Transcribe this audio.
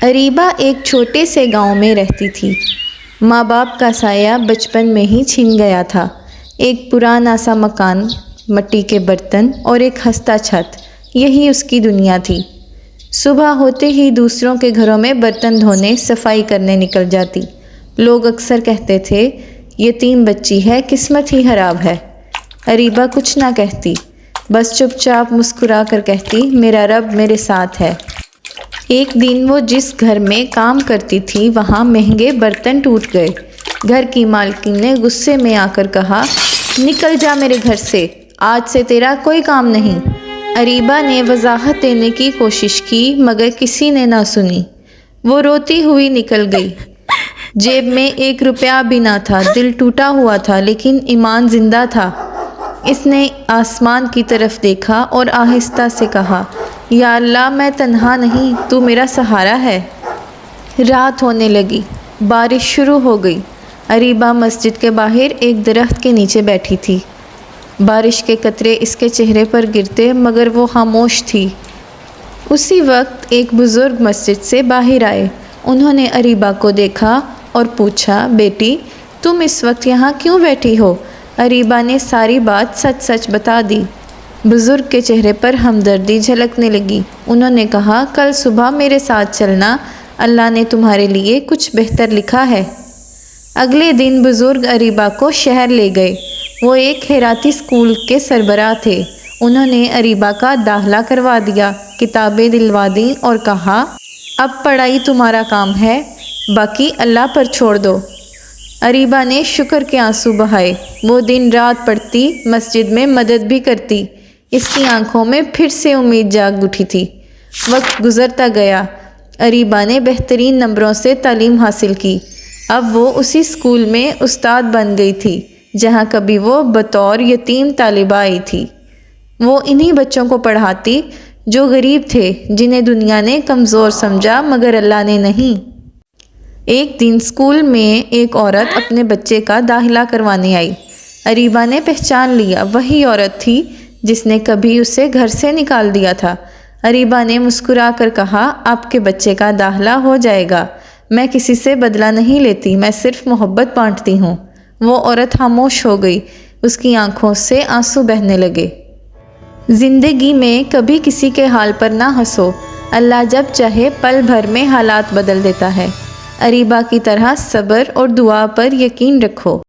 اریبہ ایک چھوٹے سے گاؤں میں رہتی تھی۔ ماں باپ کا سایہ بچپن میں ہی چھن گیا تھا۔ ایک پرانا سا مکان، مٹی کے برتن اور ایک خستہ چھت، یہی اس کی دنیا تھی۔ صبح ہوتے ہی دوسروں کے گھروں میں برتن دھونے، صفائی کرنے نکل جاتی۔ لوگ اکثر کہتے تھے، یتیم بچی ہے، قسمت ہی خراب ہے۔ اریبہ کچھ نہ کہتی، بس چپ چاپ مسکرا کر کہتی، میرا رب میرے ساتھ ہے۔ ایک دن وہ جس گھر میں کام کرتی تھی وہاں مہنگے برتن ٹوٹ گئے۔ گھر کی مالکن نے غصے میں آ کر کہا، نکل جا میرے گھر سے، آج سے تیرا کوئی کام نہیں۔ اریبہ نے وضاحت دینے کی کوشش کی مگر کسی نے نہ سنی۔ وہ روتی ہوئی نکل گئی۔ جیب میں 1 روپیہ بھی نہ تھا، دل ٹوٹا ہوا تھا لیکن ایمان زندہ تھا۔ اس نے آسمان کی طرف دیکھا اور آہستہ سے کہا، یا اللہ، میں تنہا نہیں، تو میرا سہارا ہے۔ رات ہونے لگی، بارش شروع ہو گئی۔ اریبہ مسجد کے باہر ایک درخت کے نیچے بیٹھی تھی۔ بارش کے قطرے اس کے چہرے پر گرتے مگر وہ خاموش تھی۔ اسی وقت ایک بزرگ مسجد سے باہر آئے۔ انہوں نے اریبہ کو دیکھا اور پوچھا، بیٹی تم اس وقت یہاں کیوں بیٹھی ہو؟ اریبہ نے ساری بات سچ سچ بتا دی۔ بزرگ کے چہرے پر ہمدردی جھلکنے لگی۔ انہوں نے کہا، کل صبح میرے ساتھ چلنا، اللہ نے تمہارے لیے کچھ بہتر لکھا ہے۔ اگلے دن بزرگ اریبہ کو شہر لے گئے۔ وہ ایک ہیراتی اسکول کے سربراہ تھے۔ انہوں نے اریبہ کا داخلہ کروا دیا، کتابیں دلوا دیں اور کہا، اب پڑھائی تمہارا کام ہے، باقی اللہ پر چھوڑ دو۔ اریبہ نے شکر کے آنسو بہائے۔ وہ دن رات پڑھتی، مسجد میں مدد بھی کرتی۔ اس کی آنکھوں میں پھر سے امید جاگ اٹھی تھی۔ وقت گزرتا گیا۔ اریبہ نے بہترین نمبروں سے تعلیم حاصل کی۔ اب وہ اسی اسکول میں استاد بن گئی تھی جہاں کبھی وہ بطور یتیم طالبہ آئی تھی۔ وہ انہی بچوں کو پڑھاتی جو غریب تھے، جنہیں دنیا نے کمزور سمجھا مگر اللہ نے نہیں۔ ایک دن اسکول میں ایک عورت اپنے بچے کا داخلہ کروانے آئی۔ اریبہ نے پہچان لیا، وہی عورت تھی جس نے کبھی اسے گھر سے نکال دیا تھا۔ اریبہ نے مسکرا کر کہا، آپ کے بچے کا داخلہ ہو جائے گا۔ میں کسی سے بدلہ نہیں لیتی، میں صرف محبت بانٹتی ہوں۔ وہ عورت خاموش ہو گئی۔ اس کی آنکھوں سے آنسو بہنے لگے۔ زندگی میں کبھی کسی کے حال پر نہ ہنسو، اللہ جب چاہے پل بھر میں حالات بدل دیتا ہے۔ اریبہ کی طرح صبر اور دعا پر یقین رکھو۔